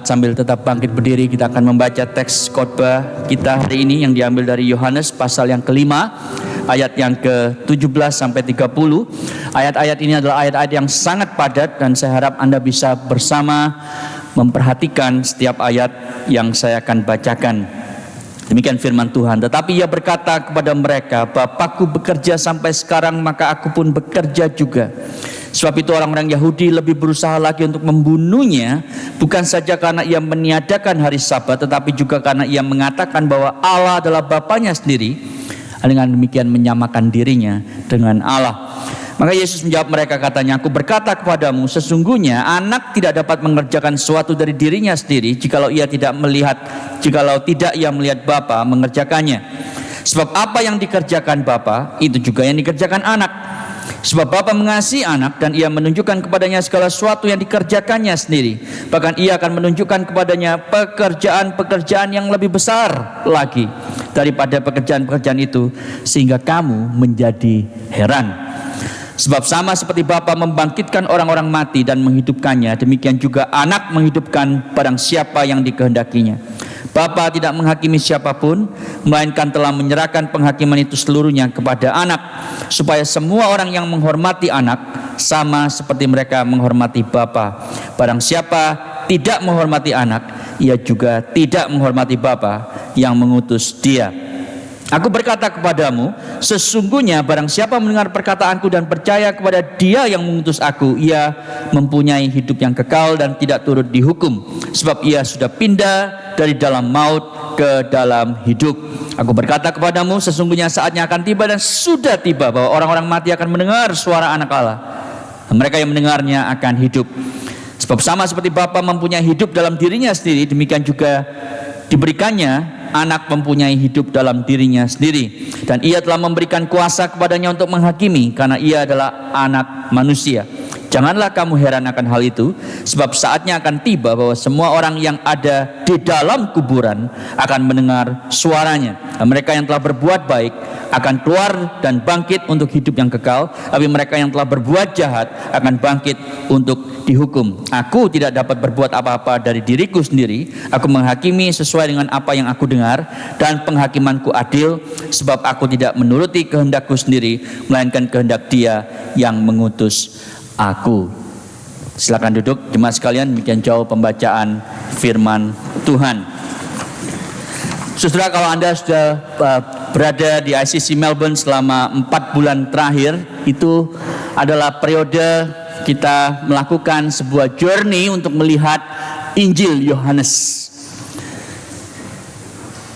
Sambil tetap bangkit berdiri, kita akan membaca teks khotbah kita hari ini yang diambil dari Yohanes pasal yang kelima, ayat yang ke-17 sampai 30. Ayat-ayat ini adalah ayat-ayat yang sangat padat dan saya harap Anda bisa bersama memperhatikan setiap ayat yang saya akan bacakan. Demikian firman Tuhan. Tetapi ia berkata kepada mereka, Bapakku bekerja sampai sekarang, maka aku pun bekerja juga. Sebab itu orang-orang Yahudi lebih berusaha lagi untuk membunuhnya, bukan saja karena ia meniadakan hari Sabat, tetapi juga karena ia mengatakan bahwa Allah adalah Bapanya sendiri, dengan demikian menyamakan dirinya dengan Allah. Maka Yesus menjawab mereka, katanya, aku berkata kepadamu, sesungguhnya anak tidak dapat mengerjakan sesuatu dari dirinya sendiri jikalau tidak ia melihat Bapa mengerjakannya. Sebab apa yang dikerjakan Bapa, itu juga yang dikerjakan anak. Sebab Bapa mengasihi anak dan ia menunjukkan kepadanya segala sesuatu yang dikerjakannya sendiri. Bahkan ia akan menunjukkan kepadanya pekerjaan-pekerjaan yang lebih besar lagi daripada pekerjaan-pekerjaan itu, sehingga kamu menjadi heran. Sebab sama seperti Bapa membangkitkan orang-orang mati dan menghidupkannya, demikian juga anak menghidupkan barang siapa yang dikehendakinya. Bapa tidak menghakimi siapapun, melainkan telah menyerahkan penghakiman itu seluruhnya kepada anak, supaya semua orang yang menghormati anak sama seperti mereka menghormati Bapa. Barang siapa tidak menghormati anak, ia juga tidak menghormati Bapa yang mengutus dia. Aku berkata kepadamu, sesungguhnya barang siapa mendengar perkataanku dan percaya kepada Dia yang mengutus aku, ia mempunyai hidup yang kekal dan tidak turut dihukum, sebab ia sudah pindah dari dalam maut ke dalam hidup. Aku berkata kepadamu, sesungguhnya saatnya akan tiba dan sudah tiba bahwa orang-orang mati akan mendengar suara Anak Allah, dan mereka yang mendengarnya akan hidup. Sebab sama seperti Bapa mempunyai hidup dalam dirinya sendiri, demikian juga diberikannya anak mempunyai hidup dalam dirinya sendiri, dan ia telah memberikan kuasa kepadanya untuk menghakimi, karena ia adalah anak manusia. Janganlah kamu heran akan hal itu, sebab saatnya akan tiba bahwa semua orang yang ada di dalam kuburan akan mendengar suaranya. Dan mereka yang telah berbuat baik akan keluar dan bangkit untuk hidup yang kekal, tapi mereka yang telah berbuat jahat akan bangkit untuk dihukum. Aku tidak dapat berbuat apa-apa dari diriku sendiri. Aku menghakimi sesuai dengan apa yang aku dengar, dan penghakimanku adil, sebab aku tidak menuruti kehendakku sendiri, melainkan kehendak Dia yang mengutus aku. Silakan duduk jemaat sekalian. Demikian jauh pembacaan firman Tuhan. Saudara, kalau Anda sudah berada di ICC Melbourne selama 4 bulan terakhir, itu adalah periode kita melakukan sebuah journey untuk melihat Injil Yohanes.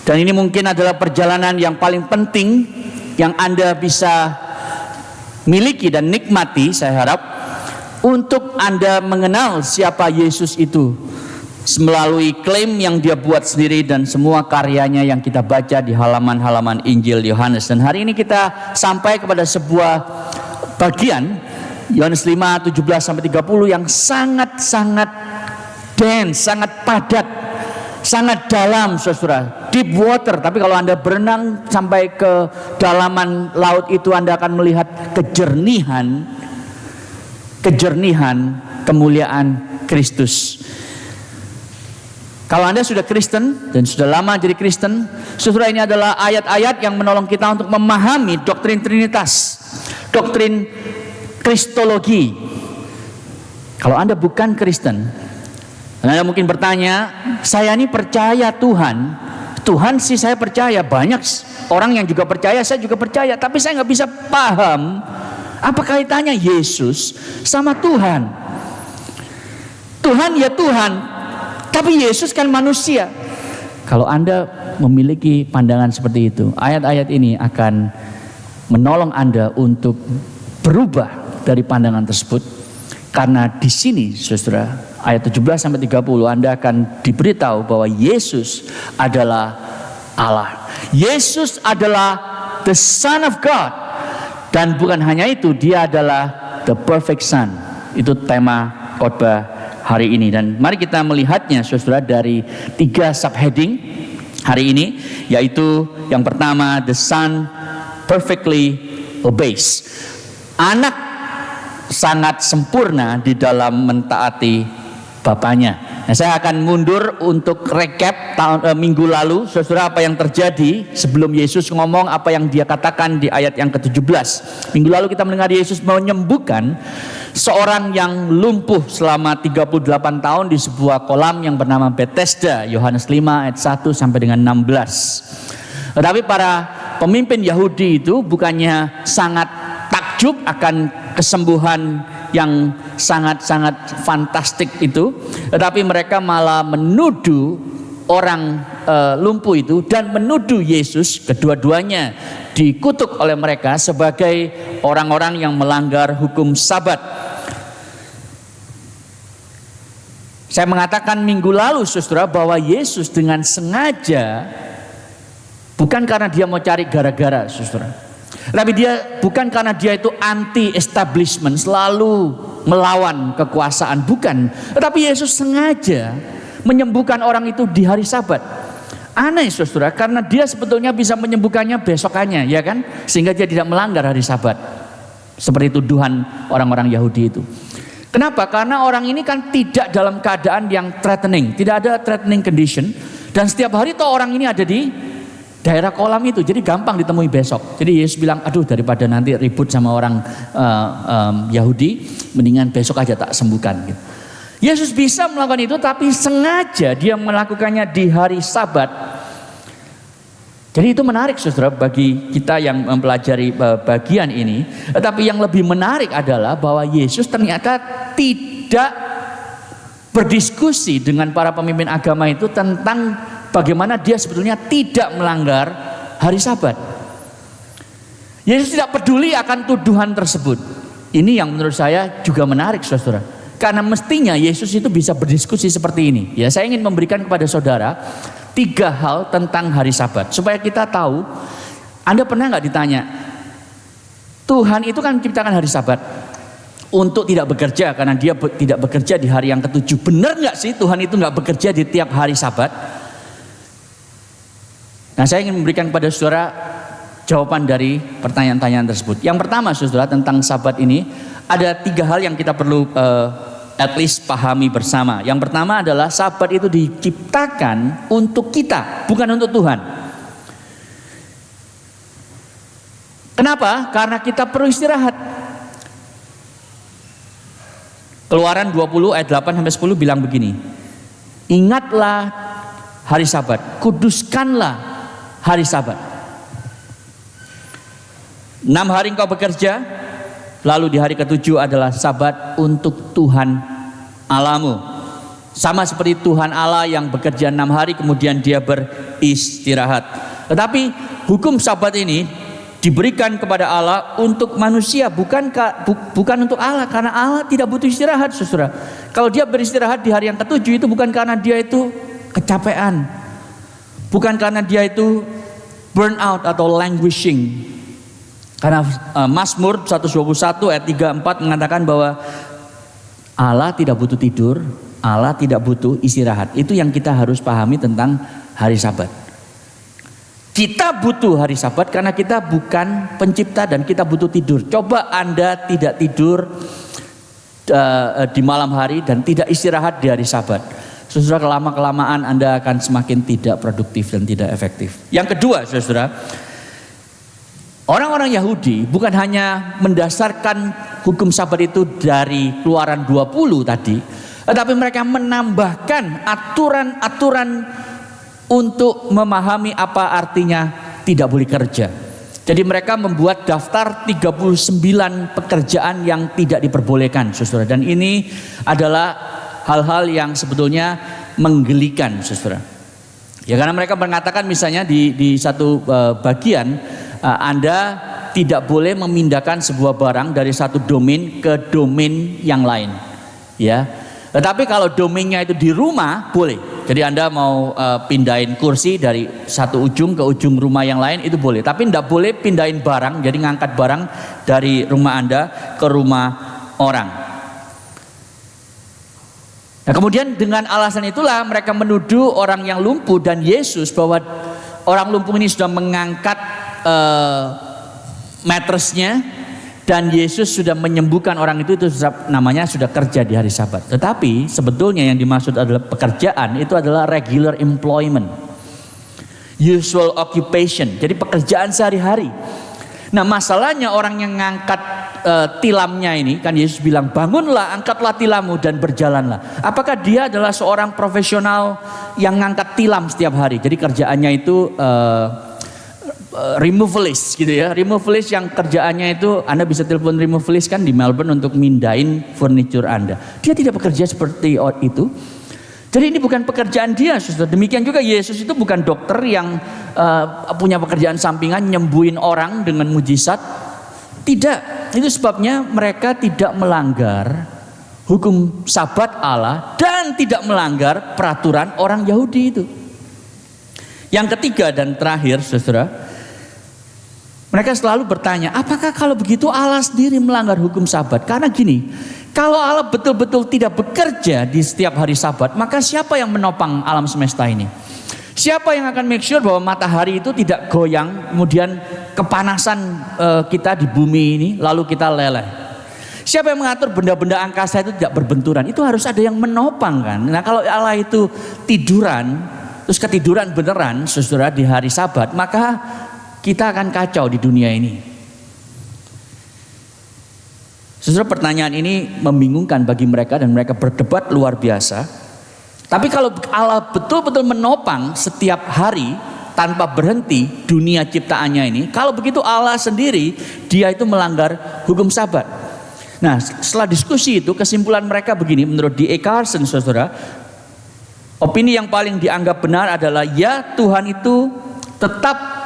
Dan ini mungkin adalah perjalanan yang paling penting yang Anda bisa miliki dan nikmati, saya harap, untuk Anda mengenal siapa Yesus itu melalui klaim yang Dia buat sendiri dan semua karyanya yang kita baca di halaman-halaman Injil Yohanes. Dan hari ini kita sampai kepada sebuah bagian Yohanes 5, 17-30 yang sangat-sangat dense, sangat padat, sangat dalam, saudara. Deep water. Tapi kalau Anda berenang sampai ke dalaman laut itu, Anda akan melihat kejernihan kemuliaan Kristus. Kalau Anda sudah Kristen dan sudah lama jadi Kristen, saudara, ini adalah ayat-ayat yang menolong kita untuk memahami doktrin Trinitas, doktrin Kristologi. Kalau Anda bukan Kristen, Anda mungkin bertanya, saya ini percaya Tuhan sih saya percaya, banyak orang yang juga percaya, saya juga percaya, tapi saya nggak bisa paham apa kaitannya Yesus sama Tuhan. Tuhan ya Tuhan, tapi Yesus kan manusia. Kalau Anda memiliki pandangan seperti itu, ayat-ayat ini akan menolong Anda untuk berubah dari pandangan tersebut. Karena di sini, saudara, ayat 17-30 Anda akan diberitahu bahwa Yesus adalah Allah. Yesus adalah the Son of God. Dan bukan hanya itu, Dia adalah the perfect Son. Itu tema khotbah hari ini. Dan mari kita melihatnya, saudara, dari 3 subheading hari ini, yaitu yang pertama, the Son perfectly obeys. Anak sangat sempurna di dalam mentaati Bapanya. Nah, saya akan mundur untuk recap minggu lalu, saudara, apa yang terjadi sebelum Yesus ngomong apa yang dia katakan di ayat yang ke-17. Minggu lalu kita mendengar Yesus menyembuhkan seorang yang lumpuh selama 38 tahun di sebuah kolam yang bernama Bethesda, Yohanes 5 ayat 1 sampai dengan 16. Tetapi para pemimpin Yahudi itu bukannya sangat takjub akan kesembuhan yang sangat-sangat fantastik itu, tetapi mereka malah menuduh orang lumpuh itu dan menuduh Yesus, kedua-duanya dikutuk oleh mereka sebagai orang-orang yang melanggar hukum Sabat. Saya mengatakan minggu lalu, saudara, bahwa Yesus dengan sengaja, bukan karena dia mau cari gara-gara, saudara, tapi dia bukan karena dia itu anti establishment, selalu melawan kekuasaan, bukan. Tetapi Yesus sengaja menyembuhkan orang itu di hari Sabat. Aneh, saudara, karena dia sebetulnya bisa menyembuhkannya besokannya, ya kan? Sehingga dia tidak melanggar hari Sabat. Seperti tuduhan orang-orang Yahudi itu. Kenapa? Karena orang ini kan tidak dalam keadaan yang threatening, tidak ada threatening condition, dan setiap hari toh orang ini ada di daerah kolam itu, jadi gampang ditemui besok. Jadi Yesus bilang, aduh, daripada nanti ribut sama orang Yahudi, mendingan besok aja tak sembuhkan gitu. Yesus bisa melakukan itu, tapi sengaja dia melakukannya di hari Sabat. Jadi itu menarik, saudara, bagi kita yang mempelajari bagian ini. Tetapi yang lebih menarik adalah bahwa Yesus ternyata tidak berdiskusi dengan para pemimpin agama itu tentang bagaimana dia sebetulnya tidak melanggar hari Sabat. Yesus tidak peduli akan tuduhan tersebut. Ini yang menurut saya juga menarik, saudara. Karena mestinya Yesus itu bisa berdiskusi seperti ini. Ya, saya ingin memberikan kepada saudara 3 hal tentang hari Sabat supaya kita tahu. Anda pernah nggak ditanya, Tuhan itu kan menciptakan hari Sabat untuk tidak bekerja, karena dia tidak bekerja di hari yang ke-7. Benar nggak sih Tuhan itu nggak bekerja di tiap hari Sabat? Nah, saya ingin memberikan kepada saudara jawaban dari pertanyaan-pertanyaan tersebut. Yang pertama, saudara, tentang Sabat ini ada 3 hal yang kita perlu at least pahami bersama. Yang pertama adalah Sabat itu diciptakan untuk kita, bukan untuk Tuhan. Kenapa? Karena kita perlu istirahat. Keluaran 20 ayat 8 sampai 10 bilang begini. Ingatlah hari Sabat, kuduskanlah hari Sabat. 6 hari engkau bekerja, lalu di hari ke-7 adalah Sabat untuk Tuhan Allahmu. Sama seperti Tuhan Allah yang bekerja 6 hari kemudian dia beristirahat. Tetapi hukum Sabat ini diberikan kepada Allah untuk manusia, bukan untuk Allah, karena Allah tidak butuh istirahat, saudara. Kalau dia beristirahat di hari yang ke-7 itu bukan karena dia itu kecapean, bukan karena dia itu burn out atau languishing. Karena Mazmur 121 ayat 3-4 mengatakan bahwa Allah tidak butuh tidur, Allah tidak butuh istirahat. Itu yang kita harus pahami tentang hari Sabat. Kita butuh hari Sabat karena kita bukan pencipta dan kita butuh tidur. Coba Anda tidak tidur di malam hari dan tidak istirahat di hari Sabat. Saudara, kelamaan Anda akan semakin tidak produktif dan tidak efektif. Yang kedua, saudara, orang-orang Yahudi bukan hanya mendasarkan hukum Sabat itu dari Keluaran 20 tadi, tetapi mereka menambahkan aturan-aturan untuk memahami apa artinya tidak boleh kerja. Jadi mereka membuat daftar 39 pekerjaan yang tidak diperbolehkan, saudara. Dan ini adalah hal-hal yang sebetulnya menggelikan, saudara. Ya, karena mereka mengatakan misalnya di satu bagian, Anda tidak boleh memindahkan sebuah barang dari satu domain ke domain yang lain, ya. Tetapi kalau domainnya itu di rumah boleh. Jadi Anda mau pindahin kursi dari satu ujung ke ujung rumah yang lain itu boleh. Tapi tidak boleh pindahin barang, jadi ngangkat barang dari rumah Anda ke rumah orang. Nah, kemudian dengan alasan itulah mereka menuduh orang yang lumpuh dan Yesus bahwa orang lumpuh ini sudah mengangkat mattressnya Dan Yesus sudah menyembuhkan orang itu namanya sudah kerja di hari Sabat. Tetapi sebetulnya yang dimaksud adalah pekerjaan itu adalah regular employment, usual occupation. Jadi pekerjaan sehari-hari. Nah masalahnya orang yang ngangkat tilamnya ini, kan Yesus bilang bangunlah, angkatlah tilammu dan berjalanlah. Apakah dia adalah seorang profesional yang ngangkat tilam setiap hari? Jadi kerjaannya itu removalist gitu ya. Removalist yang kerjaannya itu Anda bisa telepon removalist kan di Melbourne untuk mindahin furniture Anda. Dia tidak bekerja seperti itu. Jadi ini bukan pekerjaan dia, saudara. Demikian juga Yesus itu bukan dokter yang punya pekerjaan sampingan nyembuhin orang dengan mujizat. Tidak. Itu sebabnya mereka tidak melanggar hukum Sabat Allah dan tidak melanggar peraturan orang Yahudi itu. Yang ketiga dan terakhir, saudara, mereka selalu bertanya, apakah kalau begitu Allah sendiri melanggar hukum Sabat? Karena gini, kalau Allah betul-betul tidak bekerja di setiap hari Sabat, maka siapa yang menopang alam semesta ini? Siapa yang akan make sure bahwa matahari itu tidak goyang, kemudian kepanasan kita di bumi ini lalu kita leleh? Siapa yang mengatur benda-benda angkasa itu tidak berbenturan? Itu harus ada yang menopang kan. Nah kalau Allah itu tiduran, terus ketiduran beneran saudara di hari Sabat, maka kita akan kacau di dunia ini. Saudara, pertanyaan ini membingungkan bagi mereka dan mereka berdebat luar biasa. Tapi kalau Allah betul-betul menopang setiap hari tanpa berhenti dunia ciptaannya ini, kalau begitu Allah sendiri dia itu melanggar hukum Sabat. Nah, setelah diskusi itu kesimpulan mereka begini, menurut D.A. Carson, saudara, opini yang paling dianggap benar adalah ya Tuhan itu tetap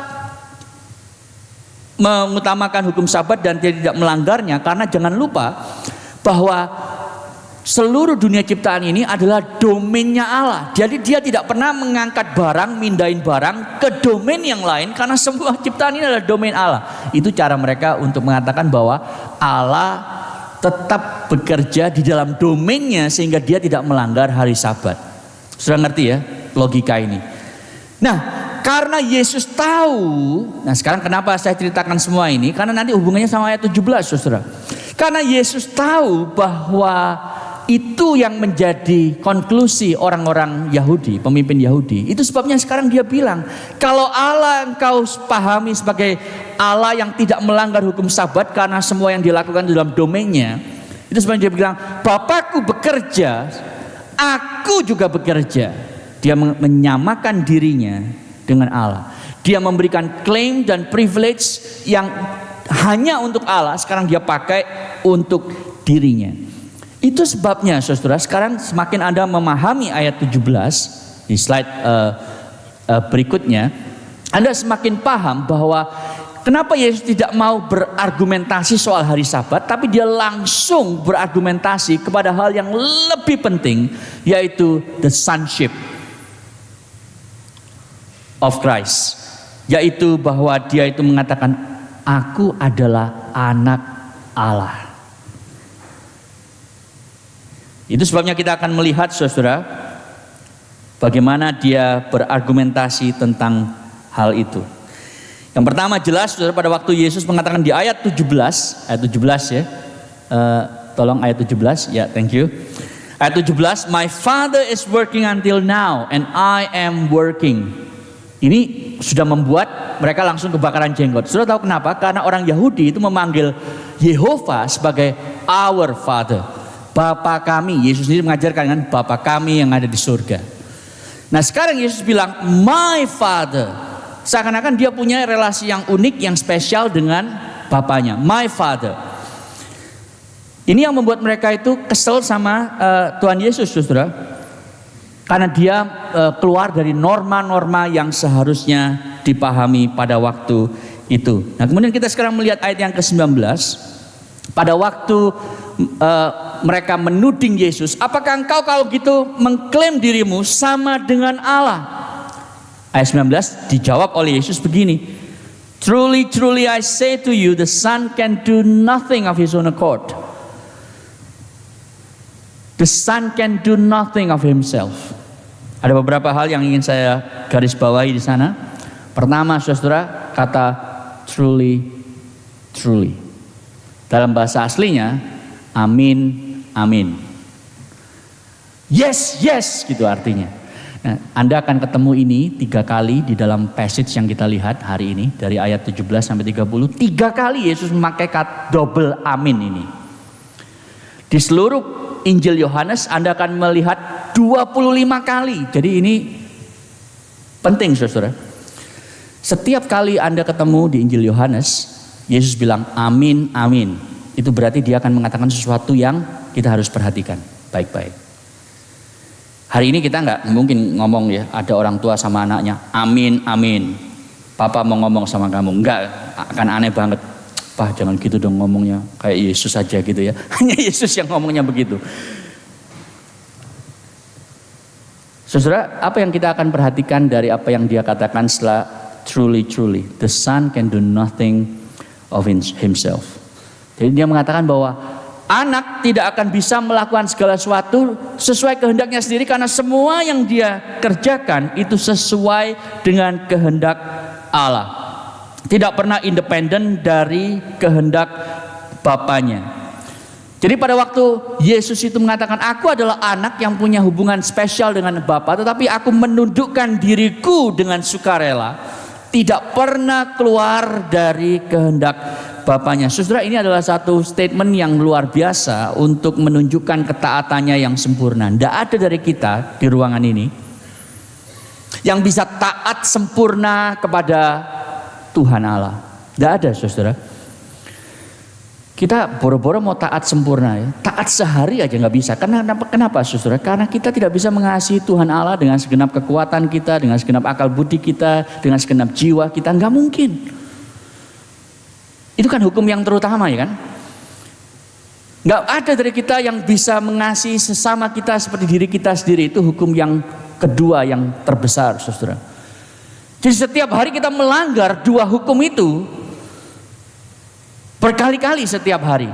mengutamakan hukum Sabat dan dia tidak melanggarnya, karena jangan lupa bahwa seluruh dunia ciptaan ini adalah domainnya Allah. Jadi dia tidak pernah mengangkat barang, mindahin barang ke domain yang lain, karena semua ciptaan ini adalah domain Allah. Itu cara mereka untuk mengatakan bahwa Allah tetap bekerja di dalam domainnya sehingga dia tidak melanggar hari Sabat. Sudah ngerti ya logika ini? Nah, karena Yesus tahu, nah sekarang kenapa saya ceritakan semua ini? Karena nanti hubungannya sama ayat 17, saudara. Karena Yesus tahu bahwa itu yang menjadi konklusi orang-orang Yahudi, pemimpin Yahudi. Itu sebabnya sekarang dia bilang, kalau Allah engkau pahami sebagai Allah yang tidak melanggar hukum Sabat karena semua yang dilakukan dalam domainnya, itu sebabnya dia bilang, Bapakku bekerja, aku juga bekerja. Dia menyamakan dirinya dengan Allah. Dia memberikan klaim dan privilege yang hanya untuk Allah, sekarang dia pakai untuk dirinya. Itu sebabnya saudara, sekarang semakin Anda memahami ayat 17 di slide berikutnya, Anda semakin paham bahwa kenapa Yesus tidak mau berargumentasi soal hari Sabat, tapi dia langsung berargumentasi kepada hal yang lebih penting, yaitu the sonship of Christ, yaitu bahwa dia itu mengatakan, aku adalah anak Allah. Itu sebabnya kita akan melihat saudara, bagaimana dia berargumentasi tentang hal itu. Yang pertama jelas saudara, pada waktu Yesus mengatakan di ayat 17 ya, tolong ayat 17 ya, thank you. Ayat 17, my father is working until now and I am working. Ini sudah membuat mereka langsung kebakaran jenggot. Saudara tahu kenapa? Karena orang Yahudi itu memanggil Yehova sebagai our father, Bapa kami. Yesus sendiri mengajarkan dengan Bapa kami yang ada di surga. Nah sekarang Yesus bilang my father, seakan-akan dia punya relasi yang unik, yang spesial dengan Bapanya, my father. Ini yang membuat mereka itu kesel sama Tuhan Yesus, saudara, karena dia keluar dari norma-norma yang seharusnya dipahami pada waktu itu. Nah kemudian kita sekarang melihat ayat yang ke-19. Pada waktu mereka menuding Yesus, apakah engkau kalau gitu mengklaim dirimu sama dengan Allah? Ayat 19 dijawab oleh Yesus begini, truly, truly I say to you, the Son can do nothing of his own accord. The Son can do nothing of himself. Ada beberapa hal yang ingin saya garis bawahi di sana. Pertama, saudara, kata truly, truly. Dalam bahasa aslinya, amin, amin. Yes, yes, gitu artinya. Nah, Anda akan ketemu ini 3 kali di dalam passage yang kita lihat hari ini. Dari ayat 17 sampai 30. 3 kali Yesus memakai kata double amin ini. Di seluruh Injil Yohanes Anda akan melihat 25 kali. Jadi ini penting saudara. Setiap kali Anda ketemu di Injil Yohanes, Yesus bilang amin, amin. Itu berarti dia akan mengatakan sesuatu yang kita harus perhatikan baik-baik. Hari ini kita nggak mungkin ngomong ya, ada orang tua sama anaknya, amin, amin. Papa mau ngomong sama kamu, nggak, akan aneh banget. Pak jangan gitu dong ngomongnya, kayak Yesus aja gitu ya. Hanya Yesus yang ngomongnya begitu. Saudara, apa yang kita akan perhatikan dari apa yang dia katakan setelah truly, truly, the son can do nothing of himself. Jadi dia mengatakan bahwa anak tidak akan bisa melakukan segala sesuatu sesuai kehendaknya sendiri, karena semua yang dia kerjakan itu sesuai dengan kehendak Allah. Tidak pernah independen dari kehendak Bapanya. Jadi pada waktu Yesus itu mengatakan, aku adalah anak yang punya hubungan spesial dengan Bapa, tetapi aku menundukkan diriku dengan sukarela, tidak pernah keluar dari kehendak Bapanya. Saudara, ini adalah satu statement yang luar biasa untuk menunjukkan ketaatannya yang sempurna. Tidak ada dari kita di ruangan ini yang bisa taat sempurna kepada Tuhan Allah. Tidak ada saudara. Kita boro-boro mau taat sempurna ya. Taat sehari aja nggak bisa. Kenapa saudara? Karena kita tidak bisa mengasihi Tuhan Allah dengan segenap kekuatan kita, dengan segenap akal budi kita, dengan segenap jiwa kita. Nggak mungkin. Itu kan hukum yang terutama ya kan. Nggak ada dari kita yang bisa mengasihi sesama kita seperti diri kita sendiri. Itu hukum yang kedua yang terbesar saudara. Jadi setiap hari kita melanggar 2 hukum itu berkali-kali setiap hari.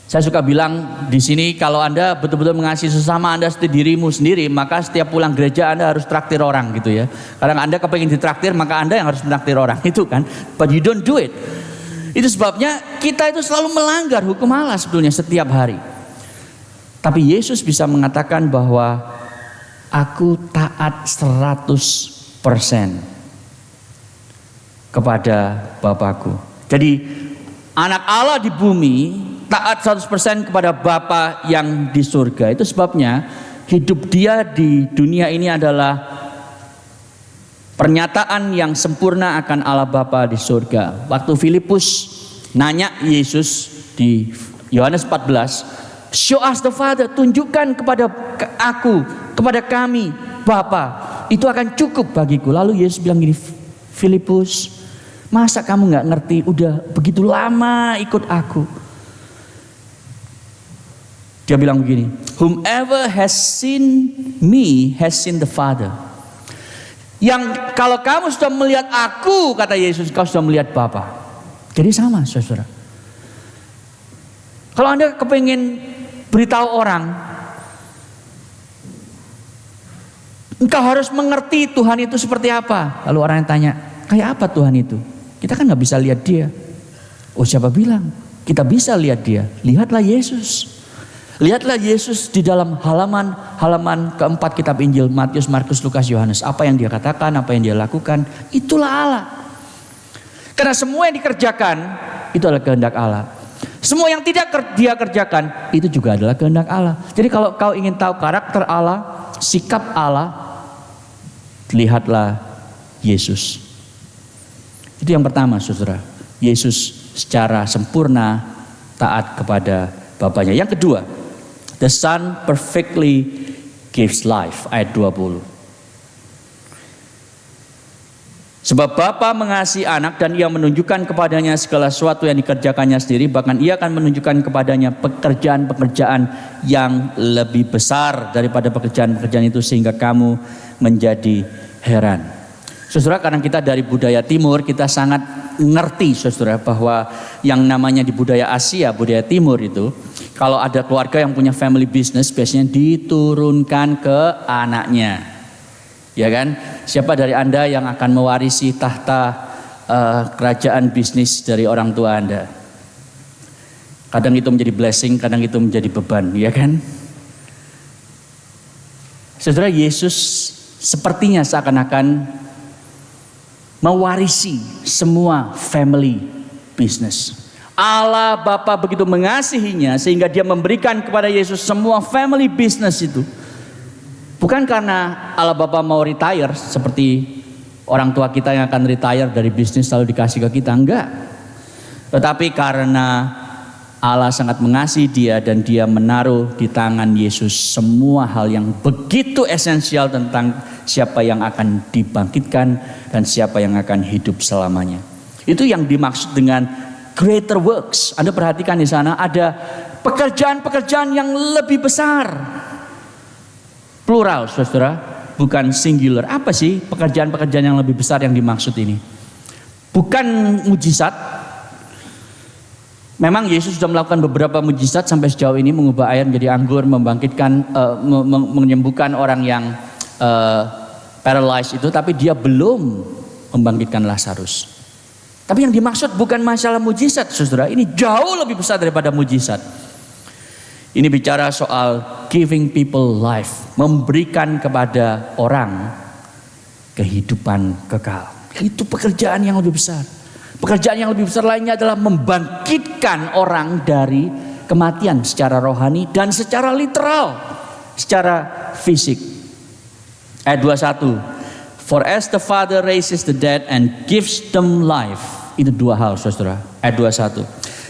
Saya suka bilang di sini, kalau Anda betul-betul mengasihi sesama Anda seperti dirimu sendiri, maka setiap pulang gereja Anda harus traktir orang gitu ya. Kadang Anda kepengen ditraktir, maka Anda yang harus menraktir orang itu kan. But you don't do it. Itu sebabnya kita itu selalu melanggar hukum Allah sebetulnya setiap hari. Tapi Yesus bisa mengatakan bahwa aku taat 100% kepada Bapakku. Jadi anak Allah di bumi taat 100% kepada Bapa yang di surga. Itu sebabnya hidup dia di dunia ini adalah pernyataan yang sempurna akan Allah Bapa di surga. Waktu Filipus nanya Yesus di Yohanes 14, show us the Father, tunjukkan kepada aku, kepada kami Bapa, itu akan cukup bagiku. Lalu Yesus bilang gini, Filipus, masa kamu gak ngerti, udah begitu lama ikut aku. Dia bilang begini, whomever has seen me has seen the Father. Yang kalau kamu sudah melihat aku, kata Yesus, kau sudah melihat Bapa. Jadi sama saudara. Kalau Anda kepengen beritahu orang, engkau harus mengerti Tuhan itu seperti apa. Lalu orang yang tanya, kayak apa Tuhan itu? Kita kan gak bisa lihat dia. Oh siapa bilang? Kita bisa lihat dia. Lihatlah Yesus. Lihatlah Yesus di dalam halaman keempat kitab Injil, Matius, Markus, Lukas, Yohanes. Apa yang dia katakan, apa yang dia lakukan, itulah Allah. Karena semua yang dikerjakan itu adalah kehendak Allah. Semua yang tidak dia kerjakan itu juga adalah kehendak Allah. Jadi kalau kau ingin tahu karakter Allah, sikap Allah, lihatlah Yesus. Itu yang pertama saudara. Yesus secara sempurna taat kepada Bapaknya. Yang kedua, the Son perfectly gives life, ayat 20. Sebab Bapa mengasihi anak dan ia menunjukkan kepadanya segala sesuatu yang dikerjakannya sendiri. Bahkan ia akan menunjukkan kepadanya pekerjaan-pekerjaan yang lebih besar daripada pekerjaan-pekerjaan itu, sehingga kamu menjadi heran. Saudara, karena kita dari budaya timur, kita sangat ngerti saudara bahwa yang namanya di budaya Asia, budaya timur itu, kalau ada keluarga yang punya family business biasanya diturunkan ke anaknya. Ya kan? Siapa dari Anda yang akan mewarisi tahta kerajaan bisnis dari orang tua Anda? Kadang itu menjadi blessing, kadang itu menjadi beban, ya kan? Saudara, Yesus sepertinya seakan-akan mewarisi semua family business. Allah Bapa begitu mengasihinya sehingga dia memberikan kepada Yesus semua family business itu. Bukan karena Allah Bapa mau retire seperti orang tua kita yang akan retire dari bisnis lalu dikasih ke kita, enggak. Tetapi karena Allah sangat mengasihi dia dan dia menaruh di tangan Yesus semua hal yang begitu esensial tentang siapa yang akan dibangkitkan dan siapa yang akan hidup selamanya. Itu yang dimaksud dengan greater works. Anda perhatikan di sana ada pekerjaan-pekerjaan yang lebih besar. Plural, saudara, bukan singular. Apa sih pekerjaan-pekerjaan yang lebih besar yang dimaksud ini? Bukan mujizat. Memang Yesus sudah melakukan beberapa mujizat sampai sejauh ini, mengubah air menjadi anggur, membangkitkan, menyembuhkan orang yang paralyzed itu, tapi dia belum membangkitkan Lazarus. Tapi yang dimaksud bukan masalah mujizat, saudara. Ini jauh lebih besar daripada mujizat. Ini bicara soal giving people life, memberikan kepada orang kehidupan kekal. Itu pekerjaan yang lebih besar. Pekerjaan yang lebih besar lainnya adalah membangkitkan orang dari kematian secara rohani dan secara literal, secara fisik. Ayat 21. For as the Father raises the dead and gives them life. Itu dua hal, saudara. Ayat 21.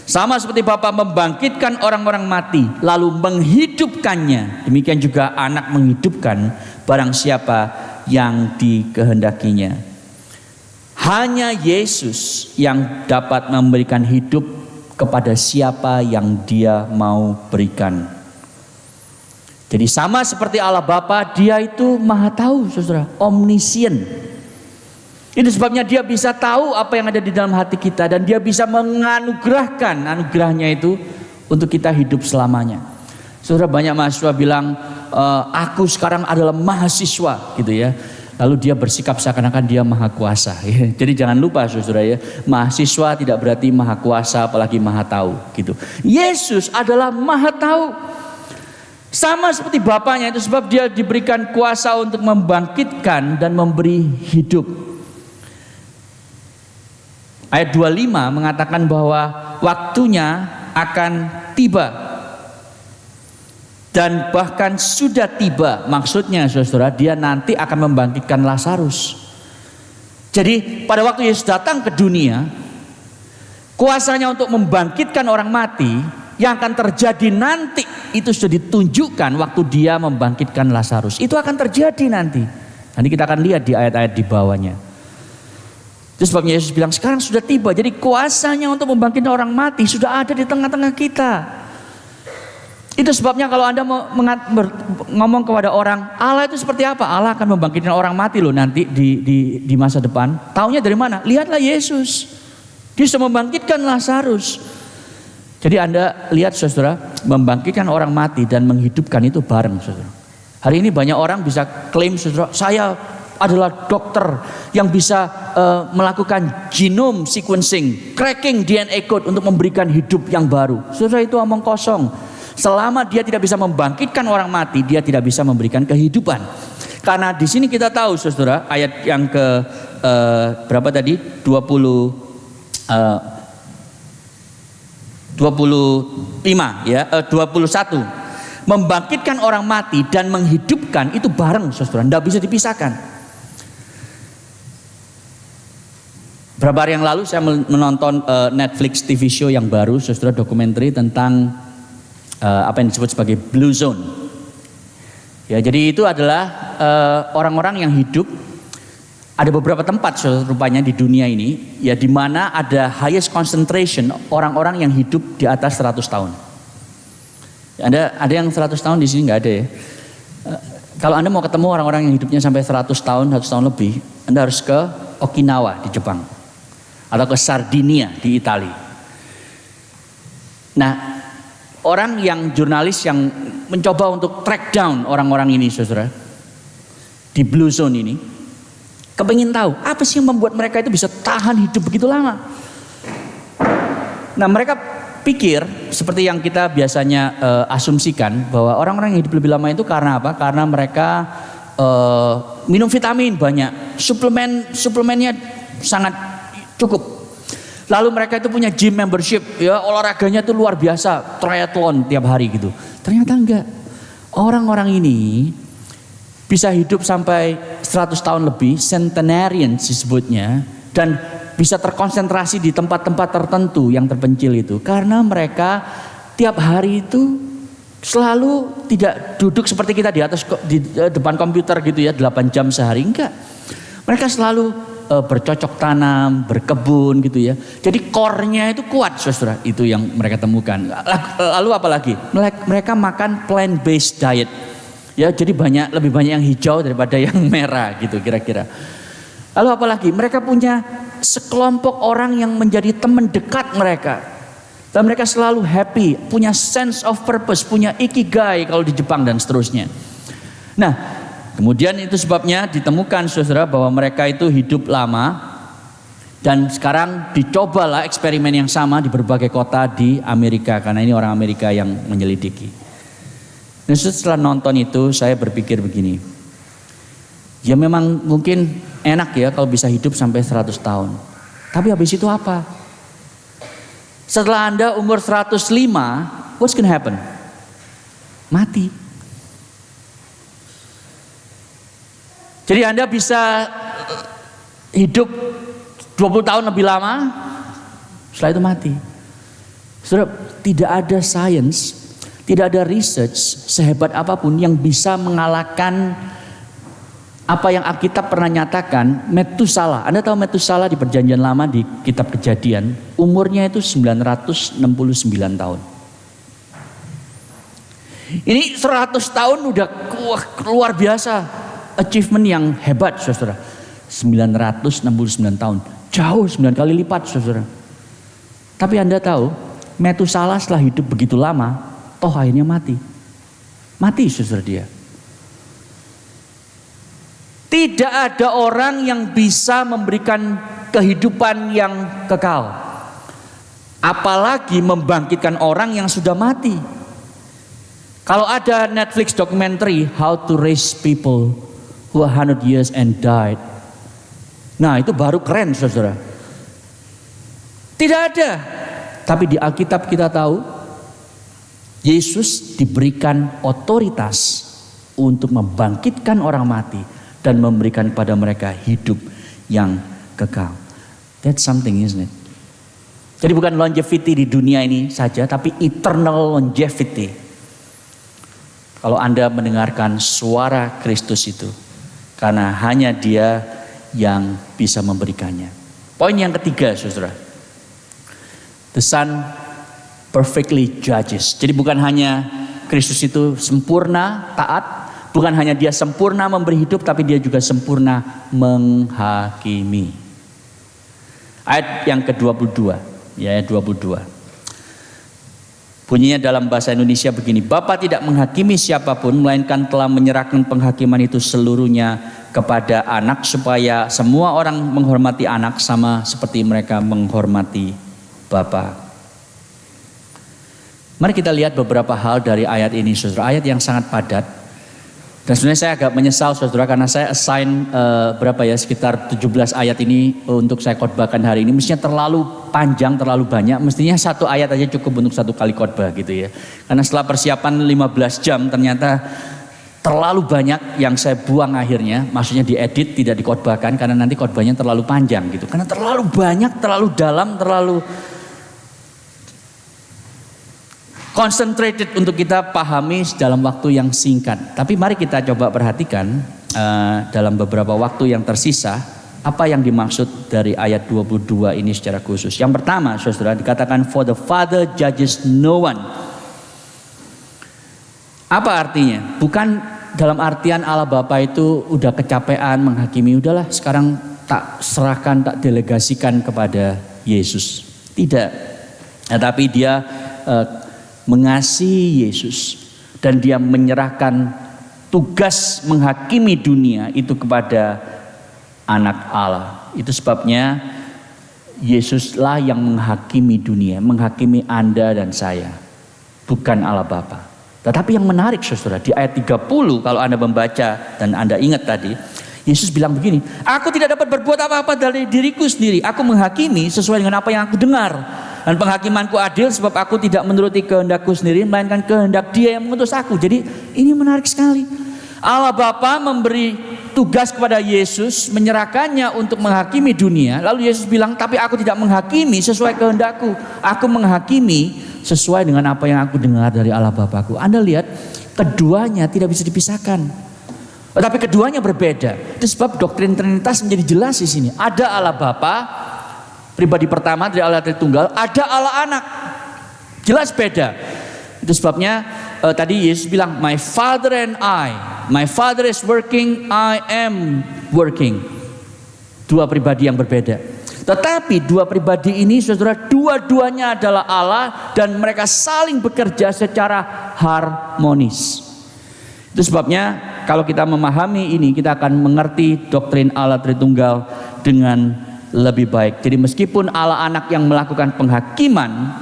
Sama seperti Bapa membangkitkan orang-orang mati lalu menghidupkannya, demikian juga Anak menghidupkan barang siapa yang dikehendakinya. Hanya Yesus yang dapat memberikan hidup kepada siapa yang Dia mau berikan. Jadi sama seperti Allah Bapa, Dia itu Maha Tahu, saudara, omniscient. Itu sebabnya Dia bisa tahu apa yang ada di dalam hati kita dan Dia bisa menganugerahkan anugerahnya itu untuk kita hidup selamanya. Saudara, banyak mahasiswa bilang, aku sekarang adalah mahasiswa, gitu ya. Lalu dia bersikap seakan-akan dia maha kuasa. Jadi jangan lupa, saudara, ya, mahasiswa tidak berarti maha kuasa, apalagi maha tahu, gitu. Yesus adalah maha tahu. Sama seperti Bapaknya, itu sebab Dia diberikan kuasa untuk membangkitkan dan memberi hidup. Ayat 25 mengatakan bahwa waktunya akan tiba. Dan bahkan sudah tiba, maksudnya saudara, Dia nanti akan membangkitkan Lazarus. Jadi pada waktu Yesus datang ke dunia, kuasanya untuk membangkitkan orang mati yang akan terjadi nanti itu sudah ditunjukkan waktu Dia membangkitkan Lazarus. Itu akan terjadi nanti. Nanti kita akan lihat di ayat-ayat di bawahnya. Itu sebabnya Yesus bilang sekarang sudah tiba. Jadi kuasanya untuk membangkitkan orang mati sudah ada di tengah-tengah kita. Itu sebabnya kalau Anda mau ngomong kepada orang, Allah itu seperti apa? Allah akan membangkitkan orang mati loh nanti di masa depan. Taunya dari mana? Lihatlah Yesus. Dia sudah membangkitkan Lazarus. Jadi Anda lihat, saudara, membangkitkan orang mati dan menghidupkan itu bareng, saudara. Hari ini banyak orang bisa klaim, saudara, saya adalah dokter yang bisa melakukan genome sequencing, cracking DNA code untuk memberikan hidup yang baru. Saudara, itu omong kosong. Selama dia tidak bisa membangkitkan orang mati, dia tidak bisa memberikan kehidupan. Karena di sini kita tahu, saudara, ayat yang ke berapa tadi? 25 ya, 21. Membangkitkan orang mati dan menghidupkan itu bareng, saudara, tidak bisa dipisahkan. Beberapa hari yang lalu saya menonton Netflix TV show yang baru, saudara, dokumenter tentang apa yang disebut sebagai Blue Zone. Ya, jadi itu adalah orang-orang yang hidup. Ada beberapa tempat rupanya di dunia ini, ya, di mana ada highest concentration orang-orang yang hidup di atas 100 tahun. Ada yang 100 tahun di sini nggak ada ya. Kalau Anda mau ketemu orang-orang yang hidupnya sampai 100 tahun lebih, Anda harus ke Okinawa di Jepang atau ke Sardinia di Italia. Nah, orang yang jurnalis yang mencoba untuk track down orang-orang ini, saudara, di Blue Zone ini, kepingin tahu apa sih yang membuat mereka itu bisa tahan hidup begitu lama. Nah, mereka pikir seperti yang kita biasanya asumsikan bahwa orang-orang yang hidup lebih lama itu karena apa? Karena mereka minum vitamin banyak, suplemennya sangat cukup. Lalu mereka itu punya gym membership, ya olahraganya itu luar biasa, triathlon tiap hari gitu. Ternyata enggak. Orang-orang ini bisa hidup sampai 100 tahun lebih, centenarian disebutnya, dan bisa terkonsentrasi di tempat-tempat tertentu yang terpencil itu. Karena mereka tiap hari itu selalu tidak duduk seperti kita di depan komputer gitu ya, 8 jam sehari, enggak. Mereka selalu bercocok tanam, berkebun gitu ya. Jadi core-nya itu kuat, saudara. Itu yang mereka temukan. Lalu apa lagi? Mereka makan plant-based diet. Ya, jadi lebih banyak yang hijau daripada yang merah gitu kira-kira. Lalu apa lagi? Mereka punya sekelompok orang yang menjadi teman dekat mereka. Dan mereka selalu happy, punya sense of purpose, punya ikigai kalau di Jepang dan seterusnya. Nah, kemudian itu sebabnya ditemukan saudara bahwa mereka itu hidup lama. Dan sekarang dicobalah eksperimen yang sama di berbagai kota di Amerika. Karena ini orang Amerika yang menyelidiki. Dan setelah nonton itu saya berpikir begini. Ya memang mungkin enak ya kalau bisa hidup sampai 100 tahun. Tapi habis itu apa? Setelah Anda umur 105, what's gonna happen? Mati. Jadi Anda bisa hidup 20 tahun lebih lama, setelah itu mati. Saudara, tidak ada sains, tidak ada research sehebat apapun yang bisa mengalahkan apa yang Alkitab pernah nyatakan. Metusala, Anda tahu Metusala di perjanjian lama di kitab Kejadian, umurnya itu 969 tahun. Ini 100 tahun udah luar biasa, achievement yang hebat saudara. 969 tahun, jauh 9 kali lipat saudara. Tapi Anda tahu Metusala setelah hidup begitu lama, toh akhirnya mati saudara dia. Tidak ada orang yang bisa memberikan kehidupan yang kekal. Apalagi membangkitkan orang yang sudah mati. Kalau ada Netflix documentary How to Raise People Who are 100 years and died. Nah itu baru keren saudara. Tidak ada. Tapi di Alkitab kita tahu Yesus diberikan otoritas untuk membangkitkan orang mati dan memberikan pada mereka hidup yang kekal. That's something, isn't it? Jadi bukan longevity di dunia ini saja, tapi eternal longevity. Kalau Anda mendengarkan suara Kristus itu, karena hanya Dia yang bisa memberikannya. Poin yang ketiga, saudara. The Son perfectly judges. Jadi bukan hanya Kristus itu sempurna, taat. Bukan hanya Dia sempurna memberi hidup, tapi Dia juga sempurna menghakimi. Ayat yang ke-22, ya 22. Bunyinya dalam bahasa Indonesia begini. Bapa tidak menghakimi siapapun, melainkan telah menyerahkan penghakiman itu seluruhnya kepada anak, supaya semua orang menghormati anak sama seperti mereka menghormati Bapa. Mari kita lihat beberapa hal dari ayat ini, saudara. Ayat yang sangat padat. Dan sebenarnya saya agak menyesal saudara, karena saya assign sekitar 17 ayat ini untuk saya khotbahkan hari ini. Mestinya terlalu panjang, terlalu banyak. Mestinya satu ayat aja cukup untuk satu kali khotbah gitu ya. Karena setelah persiapan 15 jam ternyata terlalu banyak yang saya buang akhirnya. Maksudnya diedit, tidak dikhotbahkan, karena nanti khotbahnya terlalu panjang gitu. Karena terlalu banyak, terlalu dalam, terlalu concentrated untuk kita pahami dalam waktu yang singkat. Tapi mari kita coba perhatikan dalam beberapa waktu yang tersisa, apa yang dimaksud dari ayat 22 ini secara khusus. Yang pertama saudara, dikatakan for the Father judges no one. Apa artinya? Bukan dalam artian Allah Bapa itu udah kecapean menghakimi, udahlah sekarang tak serahkan, tak delegasikan kepada Yesus. Tidak. Tetapi Dia mengasihi Yesus dan Dia menyerahkan tugas menghakimi dunia itu kepada anak Allah. Itu sebabnya Yesuslah yang menghakimi dunia, menghakimi Anda dan saya, bukan Allah Bapa. Tetapi yang menarik saudara, di ayat 30 kalau Anda membaca dan Anda ingat tadi, Yesus bilang begini, aku tidak dapat berbuat apa-apa dari diriku sendiri, aku menghakimi sesuai dengan apa yang aku dengar. Dan penghakimanku adil sebab aku tidak menuruti kehendakku sendiri, melainkan kehendak Dia yang mengutus aku. Jadi ini menarik sekali. Allah Bapa memberi tugas kepada Yesus, menyerahkannya untuk menghakimi dunia. Lalu Yesus bilang, tapi aku tidak menghakimi sesuai kehendakku, aku menghakimi sesuai dengan apa yang aku dengar dari Allah Bapakku. Anda lihat, keduanya tidak bisa dipisahkan. Tapi keduanya berbeda. Itu sebab doktrin Trinitas menjadi jelas di sini. Ada Allah Bapa, pribadi pertama dari Allah Tritunggal, ada Allah Anak. Jelas beda. Itu sebabnya tadi Yesus bilang, my Father and I, my Father is working, I am working. Dua pribadi yang berbeda. Tetapi dua pribadi ini saudara, dua-duanya adalah Allah dan mereka saling bekerja secara harmonis. Itu sebabnya kalau kita memahami ini, kita akan mengerti doktrin Allah Tritunggal dengan lebih baik. Jadi meskipun Allah Anak yang melakukan penghakiman,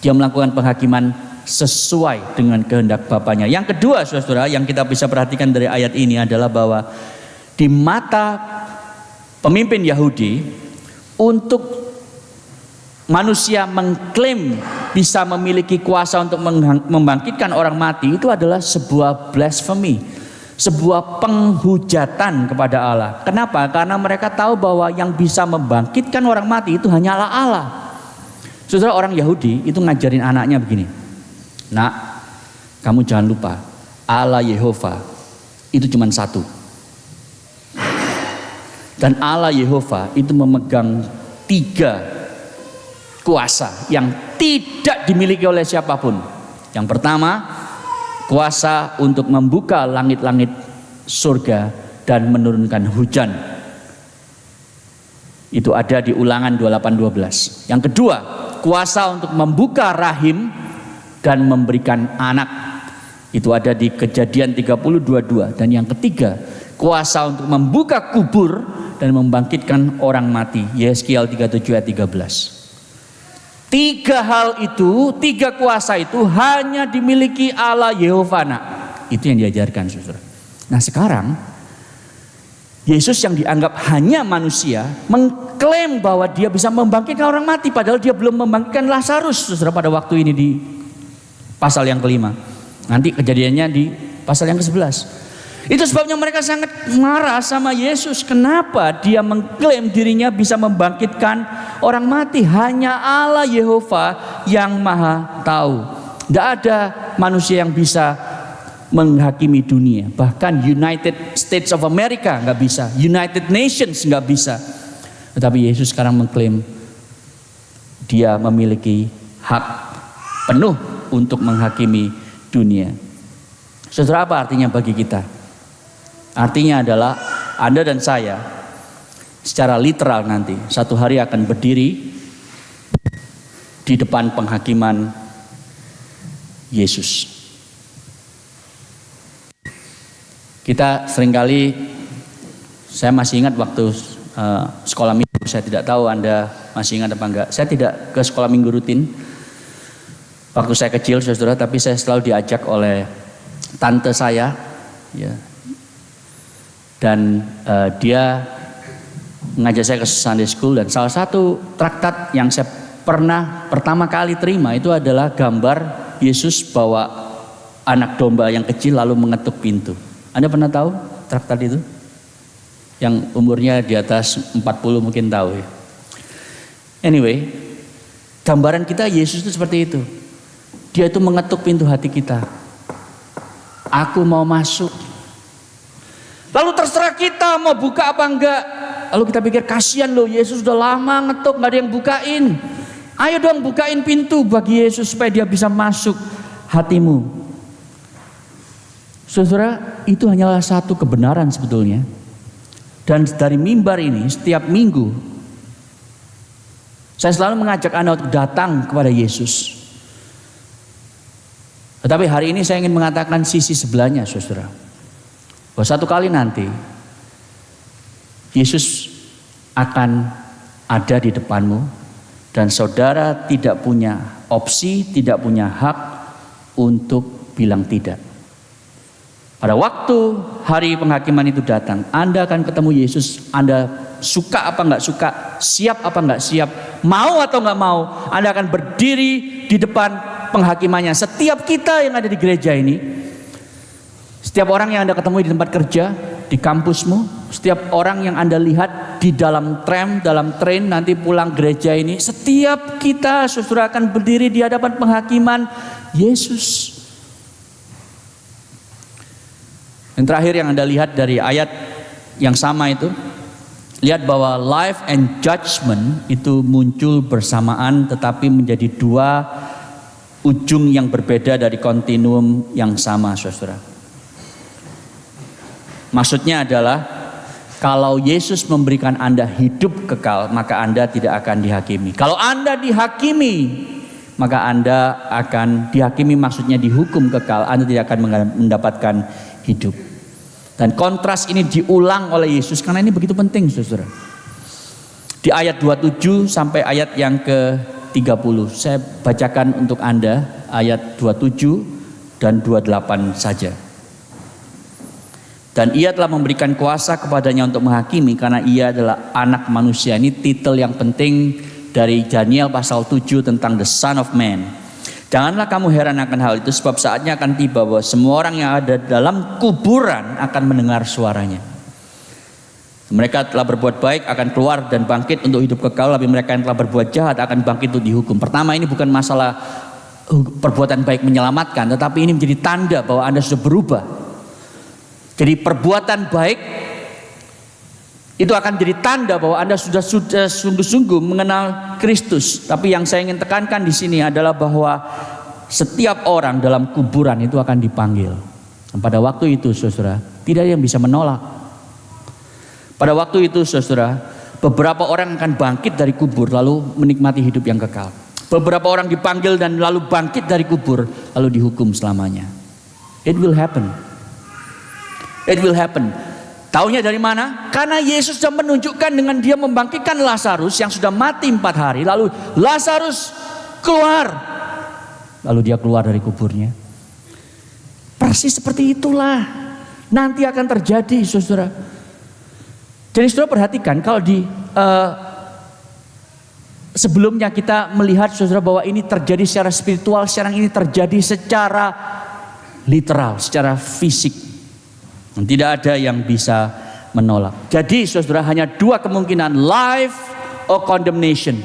Dia melakukan penghakiman sesuai dengan kehendak Bapanya. Yang kedua saudara, yang kita bisa perhatikan dari ayat ini adalah bahwa di mata pemimpin Yahudi, untuk manusia mengklaim bisa memiliki kuasa untuk membangkitkan orang mati, itu adalah sebuah blasphemy, sebuah penghujatan kepada Allah. Kenapa? Karena mereka tahu bahwa yang bisa membangkitkan orang mati itu hanyalah Allah. Saudara, orang Yahudi itu ngajarin anaknya begini, nak, kamu jangan lupa Allah Yehova itu cuma satu. Dan Allah Yehova itu memegang 3 kuasa yang tidak dimiliki oleh siapapun. Yang pertama, kuasa untuk membuka langit-langit surga dan menurunkan hujan. Itu ada di Ulangan 28:12. Yang kedua, kuasa untuk membuka rahim dan memberikan anak. Itu ada di Kejadian 30:22. Dan yang ketiga, kuasa untuk membuka kubur dan membangkitkan orang mati. Yeskiel 37 ayat 13. 3 hal itu, 3 kuasa itu hanya dimiliki Allah Yehova. Itu yang diajarkan saudara. Nah sekarang Yesus yang dianggap hanya manusia mengklaim bahwa Dia bisa membangkitkan orang mati, padahal Dia belum membangkitkan Lazarus saudara pada waktu ini di pasal yang kelima. Nanti kejadiannya di pasal yang ke-11. Itu sebabnya mereka sangat marah sama Yesus. Kenapa Dia mengklaim dirinya bisa membangkitkan orang mati? Hanya Allah Yehova yang maha tahu. Tidak ada manusia yang bisa menghakimi dunia. Bahkan United States of America nggak bisa, United Nations nggak bisa. Tetapi Yesus sekarang mengklaim Dia memiliki hak penuh untuk menghakimi dunia. Saudara, apa artinya bagi kita? Artinya adalah Anda dan saya secara literal nanti satu hari akan berdiri di depan penghakiman Yesus. Kita seringkali, saya masih ingat waktu sekolah minggu, saya tidak tahu Anda masih ingat apa enggak. Saya tidak ke sekolah minggu rutin waktu saya kecil saudara, tapi saya selalu diajak oleh tante saya, ya. Dan dia mengajak saya ke Sunday School, dan salah satu traktat yang saya pernah pertama kali terima itu adalah gambar Yesus bawa anak domba yang kecil lalu mengetuk pintu. Anda pernah tahu traktat itu? Yang umurnya di atas 40 mungkin tahu ya. Anyway, gambaran kita Yesus itu seperti itu. Dia itu mengetuk pintu hati kita. Aku mau masuk. Lalu terserah kita mau buka apa enggak. Lalu kita pikir kasihan loh, Yesus udah lama ngetuk gak ada yang bukain. Ayo dong bukain pintu bagi Yesus supaya Dia bisa masuk hatimu. Saudara, itu hanyalah satu kebenaran sebetulnya. Dan dari mimbar ini setiap minggu saya selalu mengajak Anda untuk datang kepada Yesus. Tetapi hari ini saya ingin mengatakan sisi sebelahnya saudara. Bahwa satu kali nanti Yesus akan ada di depanmu dan saudara tidak punya opsi, tidak punya hak untuk bilang tidak. Pada waktu hari penghakiman itu datang, Anda akan ketemu Yesus. Anda suka apa nggak suka, siap apa nggak siap, mau atau nggak mau, Anda akan berdiri di depan penghakimannya. Setiap kita yang ada di gereja ini, setiap orang yang Anda ketemu di tempat kerja, di kampusmu, setiap orang yang Anda lihat di dalam tram, dalam train, nanti pulang gereja ini, setiap kita saudara akan berdiri di hadapan penghakiman Yesus. Yang terakhir yang Anda lihat dari ayat yang sama itu, lihat bahwa life and judgment itu muncul bersamaan tetapi menjadi dua ujung yang berbeda dari kontinuum yang sama, saudara. Maksudnya adalah kalau Yesus memberikan Anda hidup kekal, maka Anda tidak akan dihakimi. Kalau Anda dihakimi, maka Anda akan dihakimi, maksudnya dihukum kekal. Anda tidak akan mendapatkan hidup. Dan kontras ini diulang oleh Yesus karena ini begitu penting, saudara. Di ayat 27 sampai ayat yang ke-30. Saya bacakan untuk Anda ayat 27 dan 28 saja. Dan ia telah memberikan kuasa kepadanya untuk menghakimi karena ia adalah anak manusia. Ini titel yang penting dari Daniel pasal 7 tentang the Son of Man. Janganlah kamu heran akan hal itu, sebab saatnya akan tiba bahwa semua orang yang ada dalam kuburan akan mendengar suaranya. Mereka telah berbuat baik akan keluar dan bangkit untuk hidup kekal, tapi mereka yang telah berbuat jahat akan bangkit untuk dihukum. Pertama, ini bukan masalah perbuatan baik menyelamatkan, tetapi ini menjadi tanda bahwa Anda sudah berubah. Jadi perbuatan baik itu akan jadi tanda bahwa Anda sudah sungguh-sungguh mengenal Kristus. Tapi yang saya ingin tekankan di sini adalah bahwa setiap orang dalam kuburan itu akan dipanggil. Dan pada waktu itu, saudara, tidak ada yang bisa menolak. Pada waktu itu, saudara, beberapa orang akan bangkit dari kubur lalu menikmati hidup yang kekal. Beberapa orang dipanggil dan lalu bangkit dari kubur lalu dihukum selamanya. It will happen. It will happen. Taunya dari mana? Karena Yesus sudah menunjukkan dengan dia membangkitkan Lazarus yang sudah mati 4 hari. Lalu Lazarus keluar. Lalu dia keluar dari kuburnya. Persis seperti itulah nanti akan terjadi, saudara. Jadi saudara perhatikan kalau di sebelumnya kita melihat, saudara, bahwa ini terjadi secara spiritual. Sekarang ini terjadi secara literal, secara fisik. Tidak ada yang bisa menolak. Jadi saudara, hanya dua kemungkinan, life or condemnation.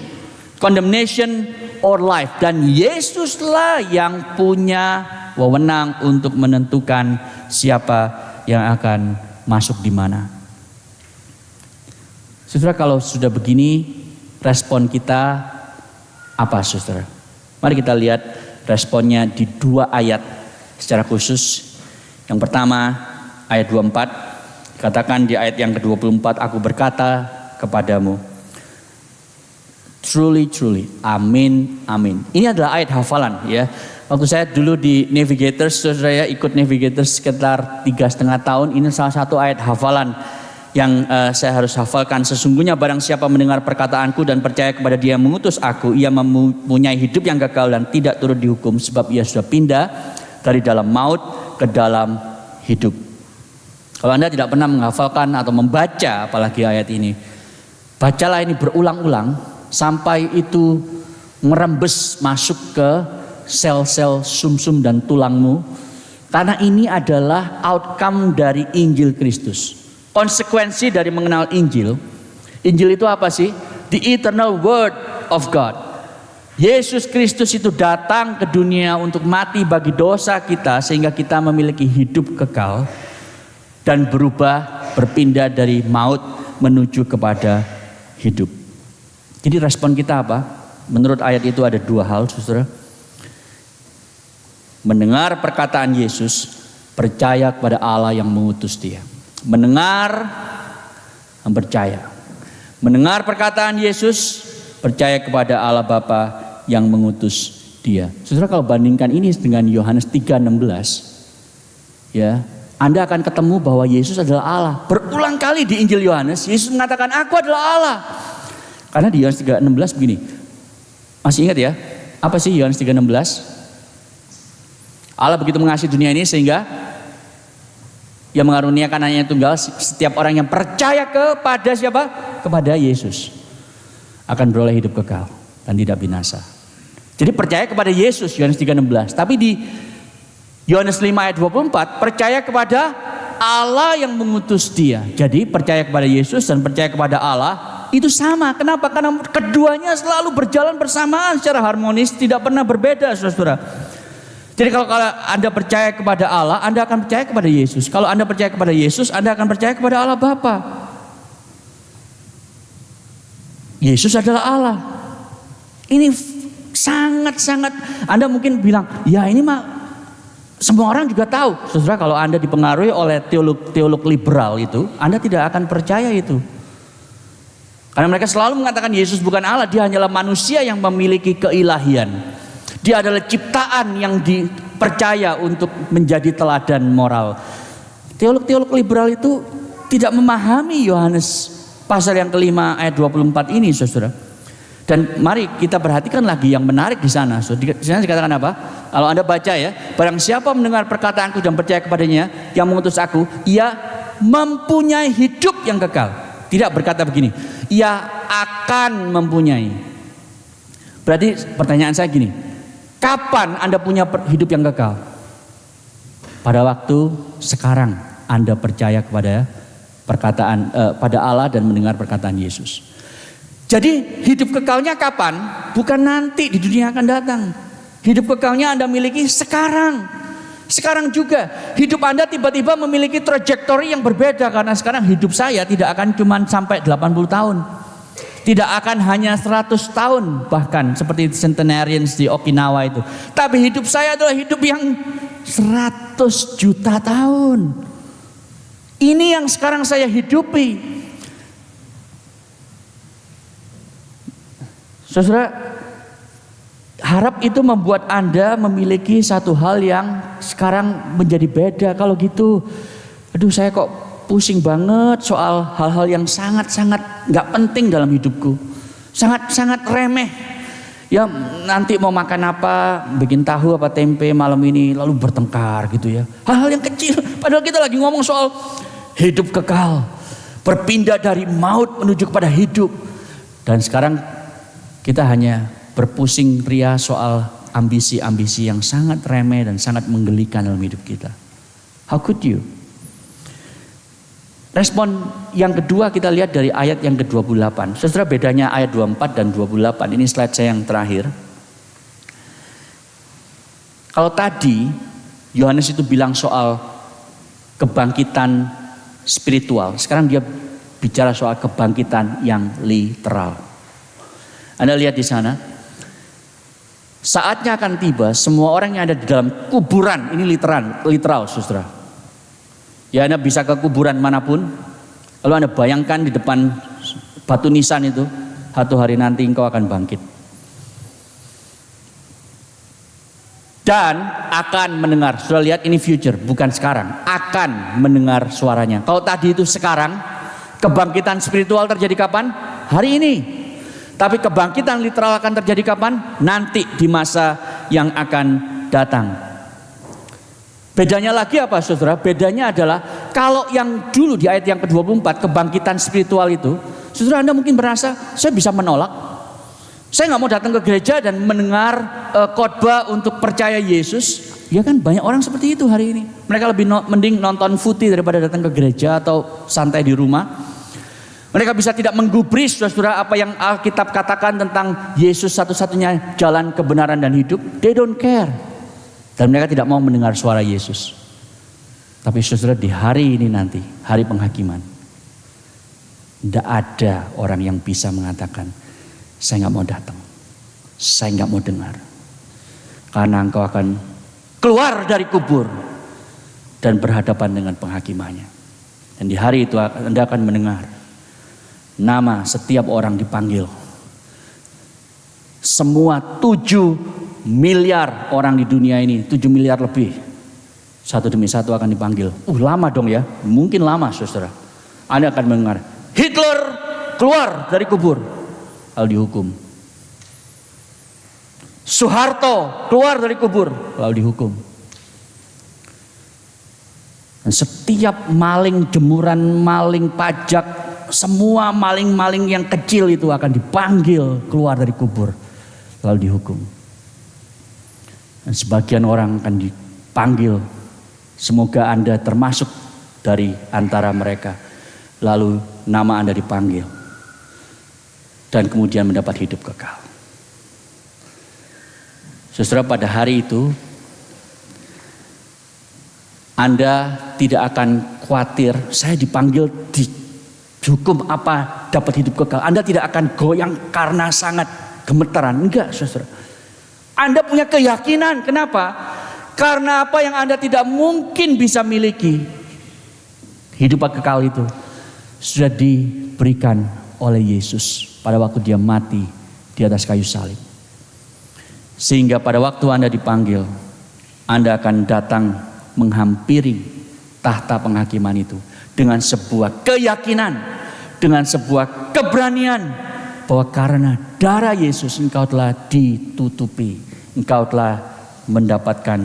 Condemnation or life. Dan Yesuslah yang punya wewenang untuk menentukan siapa yang akan masuk di mana. Saudara, kalau sudah begini, respon kita apa, saudara? Mari kita lihat responnya di dua ayat secara khusus. Yang pertama, ayat 24, katakan di ayat yang ke-24, aku berkata kepadamu, truly, truly, amin, amin. Ini adalah ayat hafalan, ya. Waktu saya dulu di Navigators, saya ikut Navigators sekitar 3,5 tahun. Ini salah satu ayat hafalan yang saya harus hafalkan. Sesungguhnya barang siapa mendengar perkataanku dan percaya kepada dia yang mengutus aku, ia mempunyai hidup yang kekal dan tidak turut dihukum, sebab ia sudah pindah dari dalam maut ke dalam hidup. Kalau Anda tidak pernah menghafalkan atau membaca apalagi ayat ini, bacalah ini berulang-ulang sampai itu merembes masuk ke sel-sel sumsum dan tulangmu. Karena ini adalah outcome dari Injil Kristus. Konsekuensi dari mengenal Injil. Injil itu apa sih? The eternal word of God. Yesus Kristus itu datang ke dunia untuk mati bagi dosa kita sehingga kita memiliki hidup kekal. Dan berubah, berpindah dari maut menuju kepada hidup. Jadi respon kita apa? Menurut ayat itu ada dua hal, saudara. Mendengar perkataan Yesus, percaya kepada Allah yang mengutus dia. Mendengar dan percaya. Mendengar perkataan Yesus, percaya kepada Allah Bapa yang mengutus dia. Saudara, kalau bandingkan ini dengan Yohanes 3:16, ya, Anda akan ketemu bahwa Yesus adalah Allah. Berulang kali di Injil Yohanes, Yesus mengatakan, aku adalah Allah. Karena di Yohanes 3:16 begini. Masih ingat ya? Apa sih Yohanes 3:16? Allah begitu mengasihi dunia ini sehingga Ia mengaruniakan anaknya tunggal, setiap orang yang percaya kepada siapa? Kepada Yesus akan beroleh hidup kekal dan tidak binasa. Jadi percaya kepada Yesus, Yohanes 3:16. Tapi di Yohanes 5 ayat 24, percaya kepada Allah yang mengutus dia. Jadi percaya kepada Yesus dan percaya kepada Allah itu sama. Kenapa? Karena keduanya selalu berjalan bersamaan secara harmonis, tidak pernah berbeda, saudara-saudara. Jadi kalau Anda percaya kepada Allah, Anda akan percaya kepada Yesus. Kalau Anda percaya kepada Yesus, Anda akan percaya kepada Allah Bapa. Yesus adalah Allah. Ini sangat-sangat, Anda mungkin bilang, ya ini mah semua orang juga tahu. Saudara, kalau Anda dipengaruhi oleh teolog liberal itu, Anda tidak akan percaya itu. Karena mereka selalu mengatakan Yesus bukan Allah, dia hanyalah manusia yang memiliki keilahian. Dia adalah ciptaan yang dipercaya untuk menjadi teladan moral. Teolog-teolog liberal itu tidak memahami Yohanes pasal yang kelima ayat 24 ini, saudara. Dan mari kita perhatikan lagi yang menarik di sana. Di sana dikatakan apa? Kalau Anda baca ya, barang siapa mendengar perkataanku dan percaya kepadanya yang mengutus aku, ia mempunyai hidup yang kekal. Tidak berkata begini, ia akan mempunyai. Berarti pertanyaan saya gini, kapan Anda punya hidup yang kekal? Pada waktu sekarang Anda percaya kepada pada Allah dan mendengar perkataan Yesus. Jadi hidup kekalnya kapan? Bukan nanti di dunia akan datang. Hidup kekalnya Anda miliki sekarang. Sekarang juga hidup Anda tiba-tiba memiliki trajektori yang berbeda. Karena sekarang hidup saya tidak akan cuma sampai 80 tahun. Tidak akan hanya 100 tahun bahkan seperti centenarians di Okinawa itu. Tapi hidup saya adalah hidup yang 100 juta tahun. Ini yang sekarang saya hidupi. Saudara, harap itu membuat Anda memiliki satu hal yang sekarang menjadi beda. Kalau gitu, aduh saya kok pusing banget soal hal-hal yang sangat-sangat gak penting dalam hidupku. Sangat-sangat remeh. Ya nanti mau makan apa, bikin tahu apa tempe malam ini, lalu bertengkar gitu ya. Hal-hal yang kecil, padahal kita lagi ngomong soal hidup kekal. Berpindah dari maut menuju kepada hidup. Dan sekarang kita hanya berpusing ria soal ambisi-ambisi yang sangat remeh dan sangat menggelikan dalam hidup kita. How could you? Respon yang kedua kita lihat dari ayat yang ke-28. Saudara, bedanya ayat 24 dan 28. Ini slide saya yang terakhir. Kalau tadi Yohanes itu bilang soal kebangkitan spiritual, sekarang dia bicara soal kebangkitan yang literal. Anda lihat di sana. Saatnya akan tiba semua orang yang ada di dalam kuburan, ini literal saudara. Ya Anda bisa ke kuburan manapun, lalu Anda bayangkan di depan batu nisan itu, satu hari nanti engkau akan bangkit. Dan akan mendengar, sudah lihat ini future, bukan sekarang, akan mendengar suaranya. Kalau tadi itu sekarang, kebangkitan spiritual terjadi kapan? Hari ini. Tapi kebangkitan literal akan terjadi kapan? Nanti di masa yang akan datang. Bedanya lagi apa saudara? Bedanya adalah kalau yang dulu di ayat yang ke-24 kebangkitan spiritual itu, saudara Anda mungkin merasa saya bisa menolak. Saya nggak mau datang ke gereja dan mendengar khotbah untuk percaya Yesus. Ya kan banyak orang seperti itu hari ini. Mereka lebih mending nonton footy daripada datang ke gereja atau santai di rumah. Mereka bisa tidak menggubris saudara apa yang Alkitab katakan tentang Yesus satu-satunya jalan kebenaran dan hidup. They don't care. Dan mereka tidak mau mendengar suara Yesus. Tapi saudara di hari ini nanti, hari penghakiman, tidak ada orang yang bisa mengatakan, saya nggak mau datang, saya nggak mau dengar. Karena engkau akan keluar dari kubur dan berhadapan dengan penghakimannya. Dan di hari itu Anda akan mendengar nama setiap orang dipanggil. Semua 7 miliar orang di dunia ini, 7 miliar lebih, satu demi satu akan dipanggil. Lama dong ya, mungkin lama saudara. Anda akan mendengar Hitler keluar dari kubur, lalu dihukum. Soeharto keluar dari kubur, lalu dihukum. Dan setiap maling jemuran, maling pajak, semua maling-maling yang kecil itu akan dipanggil keluar dari kubur, lalu dihukum. Dan sebagian orang akan dipanggil, semoga Anda termasuk dari antara mereka, lalu nama Anda dipanggil, dan kemudian mendapat hidup kekal. Saudara, pada hari itu Anda tidak akan khawatir, saya dipanggil dihukum apa dapat hidup kekal. Anda tidak akan goyang karena sangat gemetaran. Enggak, saudara. Anda punya keyakinan. Kenapa? Karena apa yang Anda tidak mungkin bisa miliki, hidup kekal itu sudah diberikan oleh Yesus pada waktu dia mati di atas kayu salib. Sehingga pada waktu Anda dipanggil, Anda akan datang menghampiri tahta penghakiman itu dengan sebuah keyakinan, dengan sebuah keberanian bahwa karena darah Yesus engkau telah ditutupi, engkau telah mendapatkan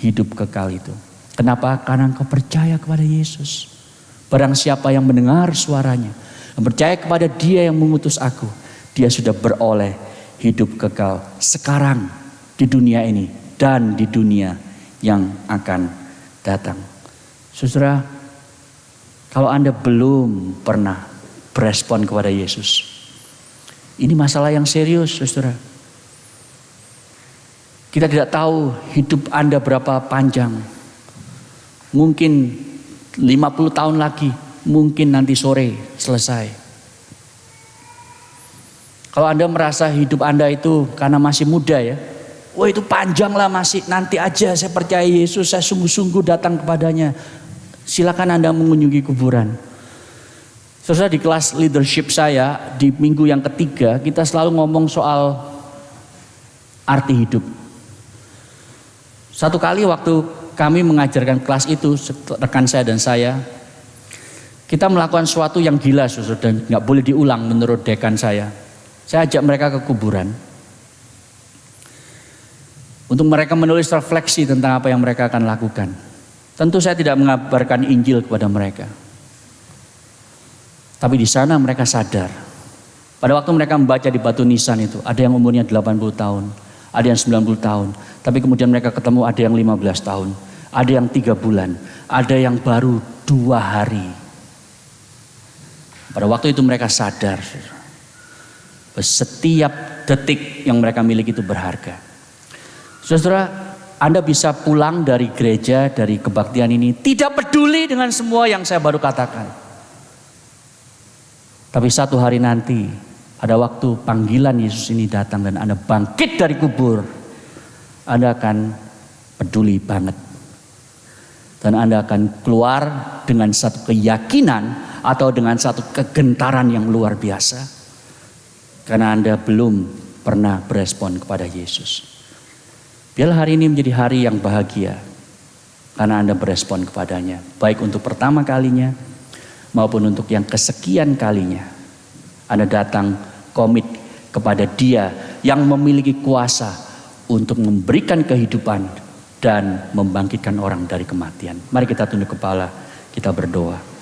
hidup kekal itu. Kenapa? Karena engkau percaya kepada Yesus. Barang siapa yang mendengar suaranya, yang percaya kepada Dia yang mengutus aku, dia sudah beroleh hidup kekal sekarang di dunia ini dan di dunia yang akan datang. Saudara, kalau Anda belum pernah berespon kepada Yesus, ini masalah yang serius, saudara. Kita tidak tahu hidup Anda berapa panjang. Mungkin 50 tahun lagi, mungkin nanti sore selesai. Kalau Anda merasa hidup Anda itu karena masih muda ya, wah itu panjang lah, masih nanti aja saya percaya Yesus, saya sungguh-sungguh datang kepadanya. Silakan Anda mengunjungi kuburan. Saudara, di kelas leadership saya di minggu yang ketiga, kita selalu ngomong soal arti hidup. Satu kali waktu kami mengajarkan kelas itu, rekan saya dan saya, kita melakukan sesuatu yang gila, saudara, dan gak boleh diulang menurut dekan saya. Saya ajak mereka ke kuburan untuk mereka menulis refleksi tentang apa yang mereka akan lakukan. Tentu saya tidak mengabarkan Injil kepada mereka. Tapi di sana mereka sadar. Pada waktu mereka membaca di batu nisan itu, ada yang umurnya 80 tahun, ada yang 90 tahun. Tapi kemudian mereka ketemu ada yang 15 tahun, ada yang 3 bulan, ada yang baru 2 hari. Pada waktu itu mereka sadar, setiap detik yang mereka miliki itu berharga. Saudara, Anda bisa pulang dari gereja, dari kebaktian ini, tidak peduli dengan semua yang saya baru katakan. Tapi satu hari nanti, ada waktu panggilan Yesus ini datang dan Anda bangkit dari kubur, Anda akan peduli banget. Dan Anda akan keluar dengan satu keyakinan atau dengan satu kegentaran yang luar biasa. Karena Anda belum pernah berespon kepada Yesus. Biarlah hari ini menjadi hari yang bahagia karena Anda berespon kepadanya, baik untuk pertama kalinya maupun untuk yang kesekian kalinya. Anda datang komit kepada Dia yang memiliki kuasa untuk memberikan kehidupan dan membangkitkan orang dari kematian. Mari kita tunduk kepala, kita berdoa.